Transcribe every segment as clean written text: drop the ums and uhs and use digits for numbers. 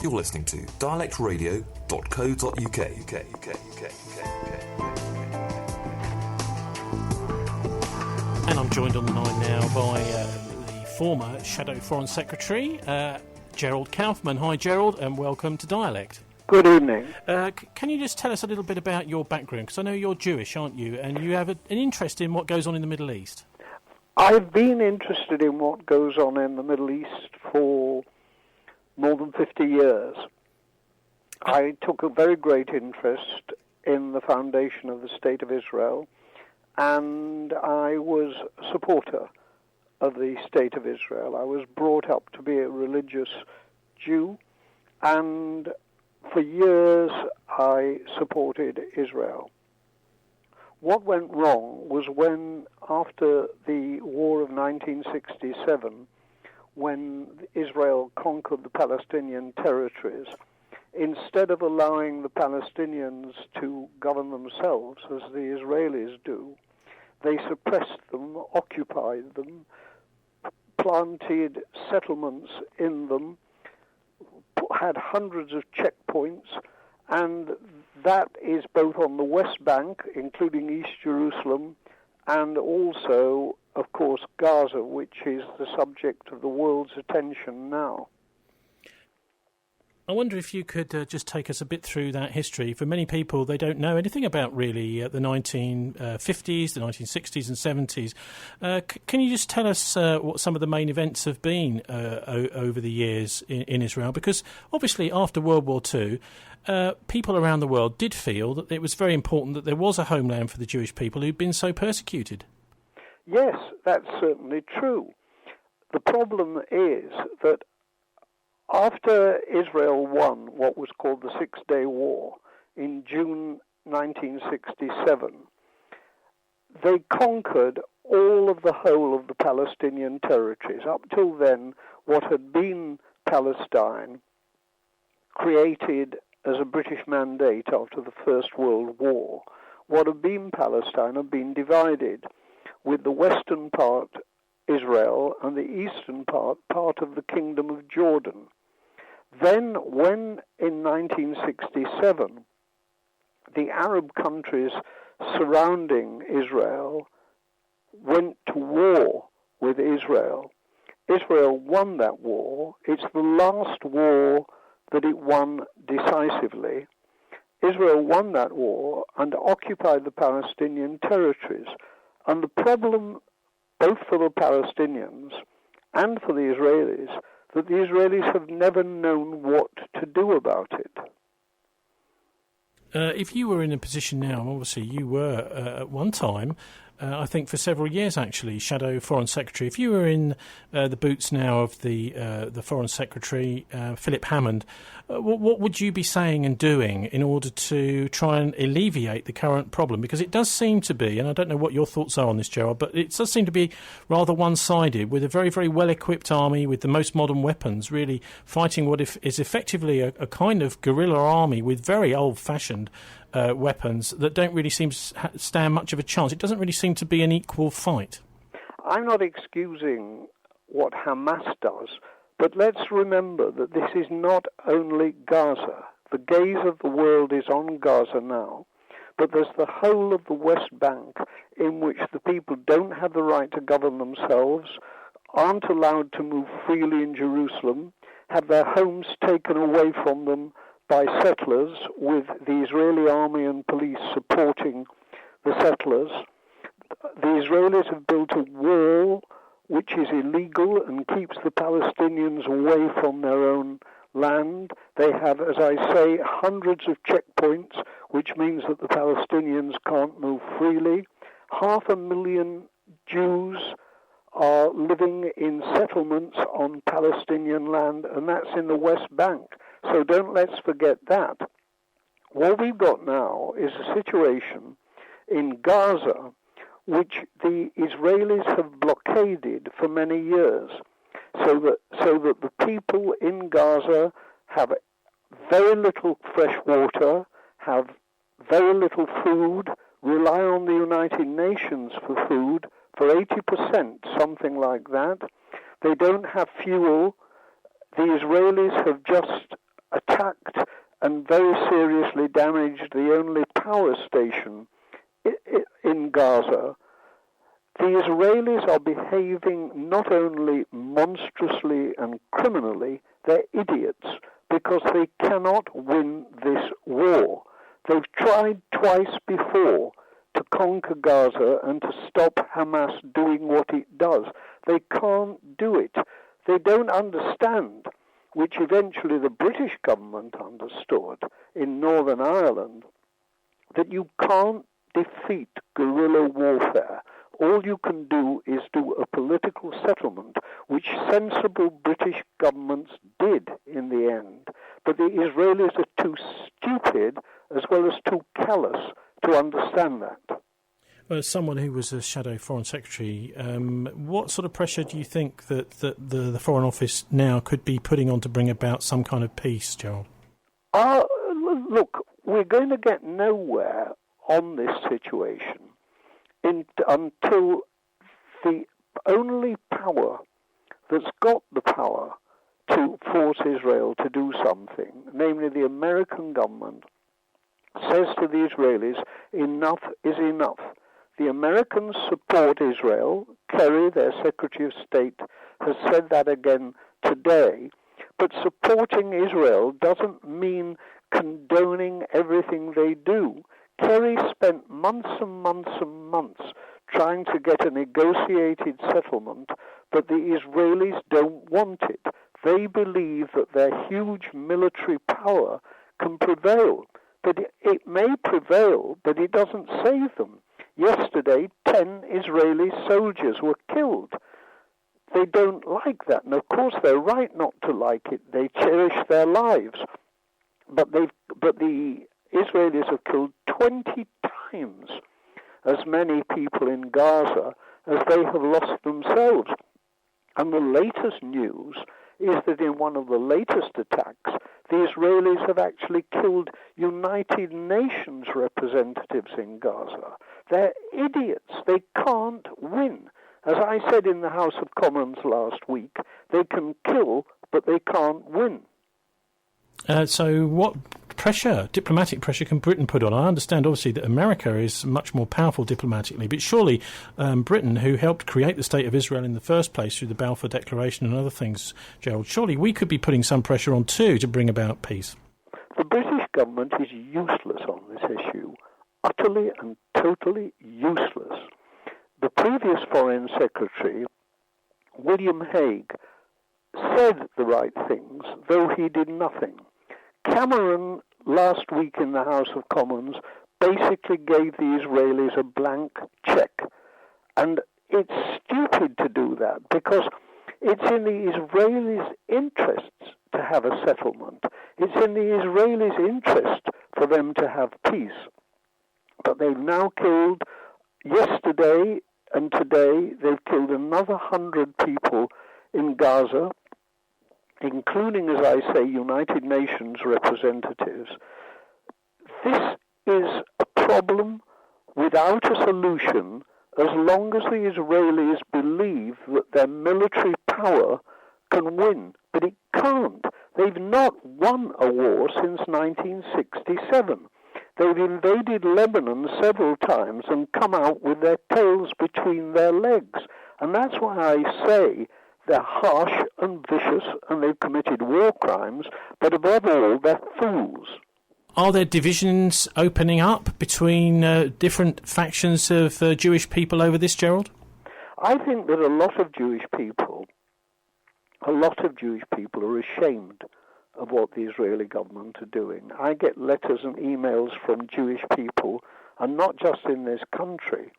You're listening to dialectradio.co.uk. And I'm joined on the line now by the former Shadow Foreign Secretary, Gerald Kaufman. Hi, Gerald, and welcome to Dialect. Good evening. Can you just tell us a little bit about your background? Because I know you're Jewish, aren't you? And you have an interest in what goes on in the Middle East. I've been interested in what goes on in the Middle East for more than 50 years. I took a very great interest in the foundation of the State of Israel, and I was a supporter of the State of Israel. I was brought up to be a religious Jew, and for years I supported Israel. What went wrong was when, after the war of 1967, when Israel conquered the Palestinian territories, instead of allowing the Palestinians to govern themselves as the Israelis do, they suppressed them, occupied them, planted settlements in them, had hundreds of checkpoints, and that is both on the West Bank, including East Jerusalem, and also, of course, Gaza, which is the subject of the world's attention now. I wonder if you could just take us a bit through that history. For many people, they don't know anything about really the 1950s, the 1960s and 70s. Can you just tell us what some of the main events have been over the years in Israel? Because obviously after World War II, people around the world did feel that it was very important that there was a homeland for the Jewish people who'd been so persecuted. Yes, that's certainly true. The problem is that after Israel won what was called the Six-Day War in June 1967, they conquered all of the whole of the Palestinian territories. Up till then, what had been Palestine, created as a British mandate after the First World War, what had been Palestine had been divided, with the western part Israel and the eastern part of the Kingdom of Jordan. Then, when in 1967, the Arab countries surrounding Israel went to war with Israel, Israel won that war. It's the last war that it won decisively. Israel won that war and occupied the Palestinian territories. And the problem, both for the Palestinians and for the Israelis, that the Israelis have never known what to do about it. If you were in a position now, obviously you were at one time, I think for several years actually, Shadow Foreign Secretary. If you were in the boots now of the Foreign Secretary, Philip Hammond, what would you be saying and doing in order to try and alleviate the current problem? Because it does seem to be, and I don't know what your thoughts are on this, Gerald, but it does seem to be rather one-sided, with a very, very well-equipped army with the most modern weapons, really fighting what is effectively a kind of guerrilla army with very old-fashioned weapons that don't really seem to stand much of a chance. It doesn't really seem to be an equal fight. I'm not excusing what Hamas does, but let's remember that this is not only Gaza. The gaze of the world is on Gaza now, but there's the whole of the West Bank in which the people don't have the right to govern themselves, aren't allowed to move freely in Jerusalem, have their homes taken away from them by settlers, with the Israeli army and police supporting the settlers. The Israelis have built a wall which is illegal and keeps the Palestinians away from their own land. They have, as I say, hundreds of checkpoints, which means that the Palestinians can't move freely. 500,000 Jews are living in settlements on Palestinian land, and that's in the West Bank. So let's forget that. What we've got now is a situation in Gaza which the Israelis have blockaded for many years, so that the people in Gaza have very little fresh water, have very little food, rely on the United Nations for food, for 80%, something like that. They don't have fuel. The Israelis have just attacked and very seriously damaged the only power station in Gaza, the Israelis are behaving not only monstrously and criminally, they're idiots because they cannot win this war. They've tried twice before to conquer Gaza and to stop Hamas doing what it does. They can't do it. They don't understand, which eventually the British government understood in Northern Ireland, that you can't defeat guerrilla warfare. All you can do is do a political settlement, which sensible British governments did in the end. But the Israelis are too stupid as well as too callous to understand that. Well, as someone who was a shadow foreign secretary, what sort of pressure do you think that the Foreign Office now could be putting on to bring about some kind of peace, Gerald? Look, we're going to get nowhere on this situation until the only power that's got the power to force Israel to do something, namely the American government, says to the Israelis, enough is enough. The Americans support Israel. Kerry, their Secretary of State, has said that again today. But supporting Israel doesn't mean condoning everything they do. Kerry spent months and months and months trying to get a negotiated settlement, but the Israelis don't want it. They believe that their huge military power can prevail. But it may prevail, but it doesn't save them. Yesterday, 10 Israeli soldiers were killed. They don't like that, and of course they're right not to like it. They cherish their lives. But the Israelis have killed 20 times as many people in Gaza as they have lost themselves. And the latest news is that in one of the latest attacks, the Israelis have actually killed United Nations representatives in Gaza. They're idiots. They can't win. As I said in the House of Commons last week, they can kill, but they can't win. So what diplomatic pressure can Britain put on? I understand, obviously, that America is much more powerful diplomatically, but surely Britain, who helped create the State of Israel in the first place through the Balfour Declaration and other things, Gerald, surely we could be putting some pressure on too to bring about peace. The British government is useless on this issue, utterly and totally useless. The previous Foreign Secretary, William Hague, said the right things, though he did nothing. Cameron, last week in the House of Commons, basically gave the Israelis a blank check. And it's stupid to do that, because it's in the Israelis' interests to have a settlement. It's in the Israelis' interest for them to have peace. But they've now killed, yesterday and today, they've killed another 100 people in Gaza, including, as I say, United Nations representatives. This is a problem without a solution as long as the Israelis believe that their military power can win. But it can't. They've not won a war since 1967. They've invaded Lebanon several times and come out with their tails between their legs. And that's why I say they're harsh and vicious and they've committed war crimes, but above all, they're fools. Are there divisions opening up between different factions of Jewish people over this, Gerald? I think that a lot of Jewish people are ashamed of what the Israeli government are doing. I get letters and emails from Jewish people, and not just in this country,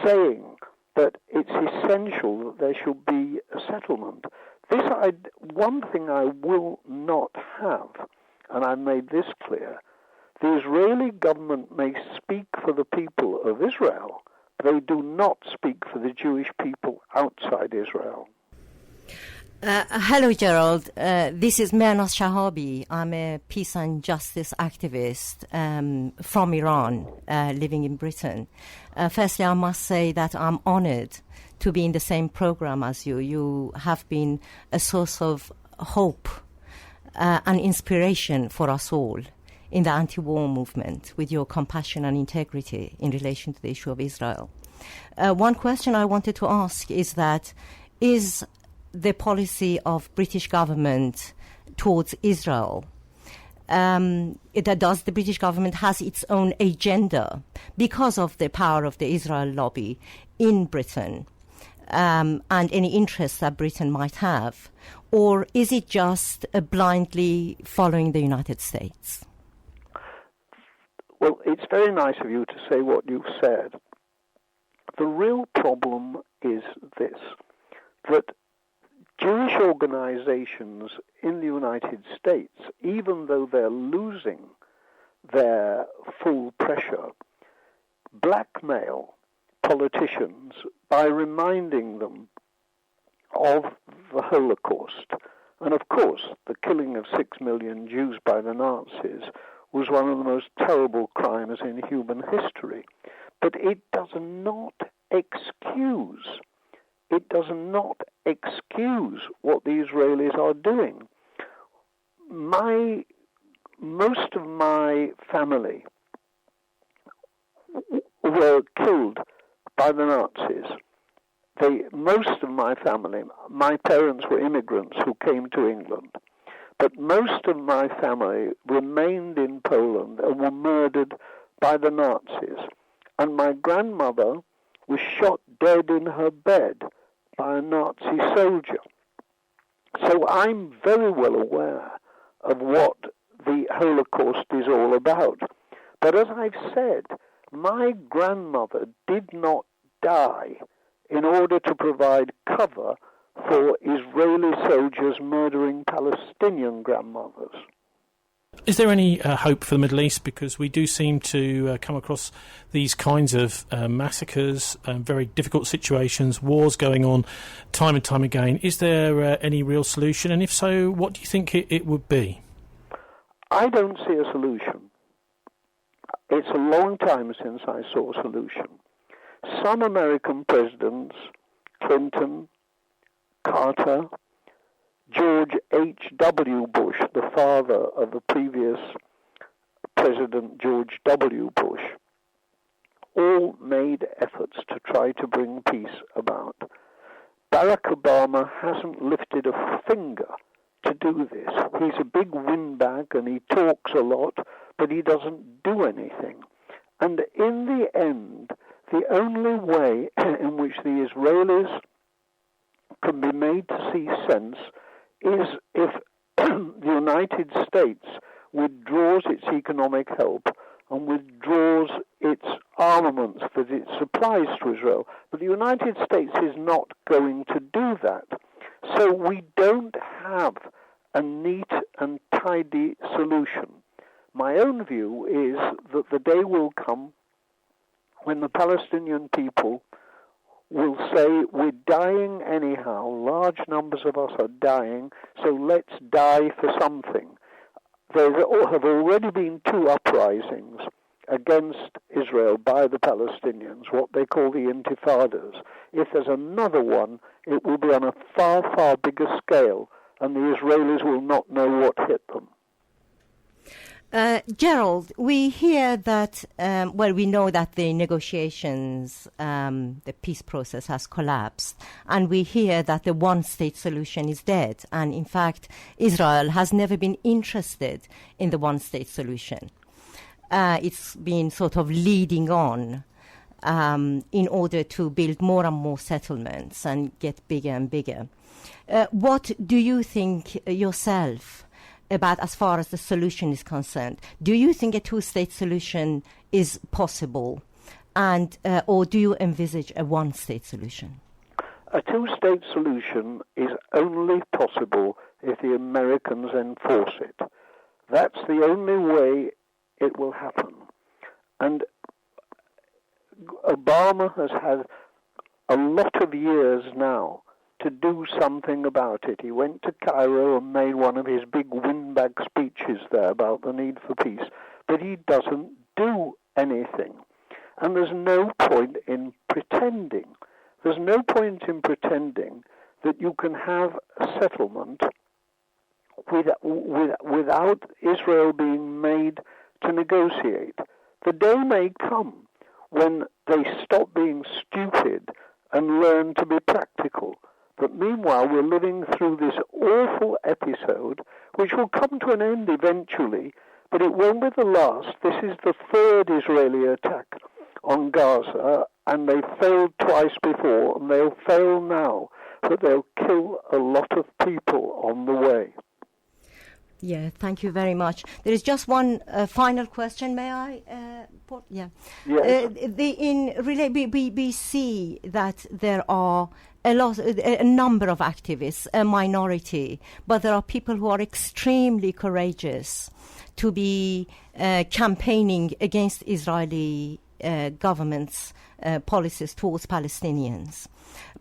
saying that it's essential that there should be a settlement. One thing I will not have, and I made this clear, the Israeli government may speak for the people of Israel, but they do not speak for the Jewish people outside Israel. Hello, Gerald. This is Mehrnaz Shahabi. I'm a peace and justice activist from Iran, living in Britain. Firstly, I must say that I'm honored to be in the same program as you. You have been a source of hope an inspiration for us all in the anti-war movement with your compassion and integrity in relation to the issue of Israel. One question I wanted to ask is that, is the policy of British government towards Israel, does the British government has its own agenda because of the power of the Israel lobby in Britain, and any interests that Britain might have, or is it just blindly following the United States? Well, it's very nice of you to say what you've said. The real problem is this, that Jewish organizations in the United States, even though they're losing their full pressure, blackmail politicians by reminding them of the Holocaust. And of course, the killing of 6 million Jews by the Nazis was one of the most terrible crimes in human history. But it does not excuse what the Israelis are doing. Most of my family were killed by the Nazis. Most of my family, my parents were immigrants who came to England, but most of my family remained in Poland and were murdered by the Nazis. And my grandmother was shot dead in her bed by a Nazi soldier. So I'm very well aware of what the Holocaust is all about. But as I've said, my grandmother did not die in order to provide cover for Israeli soldiers murdering Palestinian grandmothers. Is there any hope for the Middle East? Because we do seem to come across these kinds of massacres, very difficult situations, wars going on time and time again. Is there any real solution? And if so, what do you think it would be? I don't see a solution. It's a long time since I saw a solution. Some American presidents, Clinton, Carter, George H.W. Bush, the father of the previous President George W. Bush, all made efforts to try to bring peace about. Barack Obama hasn't lifted a finger to do this. He's a big windbag and he talks a lot, but he doesn't do anything. And in the end, the only way in which the Israelis can be made to see sense is if the United States withdraws its economic help and withdraws its armaments that it supplies to Israel. But the United States is not going to do that. So we don't have a neat and tidy solution. My own view is that the day will come when the Palestinian people will say, we're dying anyhow, large numbers of us are dying, so let's die for something. There have already been 2 uprisings against Israel by the Palestinians, what they call the intifadas. If there's another one, it will be on a far, far bigger scale, and the Israelis will not know what hit them. Gerald, we hear that, we know that the negotiations, the peace process has collapsed, and we hear that the one-state solution is dead. And in fact, Israel has never been interested in the one-state solution. It's been sort of leading on in order to build more and more settlements and get bigger and bigger. What do you think yourself about as far as the solution is concerned? Do you think a 2-state solution is possible, and or do you envisage a one-state solution? A 2-state solution is only possible if the Americans enforce it. That's the only way it will happen. And Obama has had a lot of years now to do something about it. He went to Cairo and made one of his big windbag speeches there about the need for peace, but he doesn't do anything. And there's no point in pretending. There's no point in pretending that you can have a settlement without Israel being made to negotiate. The day may come when they stop being stupid and learn to be practical. But meanwhile, we're living through this awful episode, which will come to an end eventually, but it won't be the last. This is the third Israeli attack on Gaza, and they failed twice before, and they'll fail now, but they'll kill a lot of people on the way. Yeah, thank you very much. There is just one final question, may I? Yeah. Yes. We see that there are a number of activists, a minority, but there are people who are extremely courageous to be campaigning against Israeli government's policies towards Palestinians.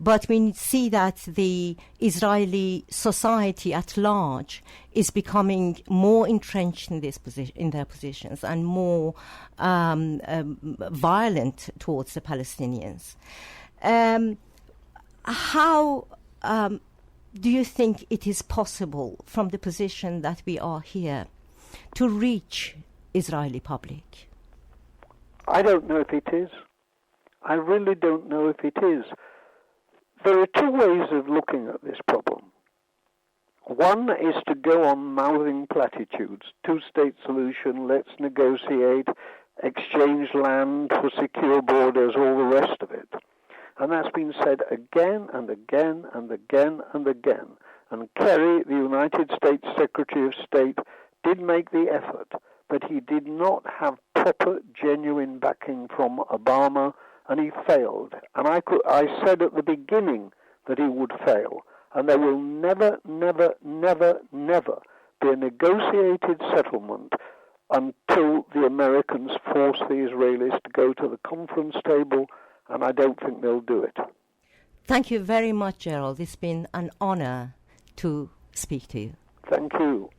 But we see that the Israeli society at large is becoming more entrenched in their positions and more violent towards the Palestinians. How do you think it is possible, from the position that we are here, to reach Israeli public? I don't know if it is. I really don't know if it is. There are two ways of looking at this problem. One is to go on mouthing platitudes, two-state solution, let's negotiate, exchange land for secure borders, all the rest of it. And that's been said again and again and again and again. And Kerry, the United States Secretary of State, did make the effort, but he did not have proper, genuine backing from Obama, and he failed. And I said at the beginning that he would fail. And there will never, never, never, never be a negotiated settlement until the Americans force the Israelis to go to the conference table, and I don't think they'll do it. Thank you very much, Gerald. It's been an honor to speak to you. Thank you.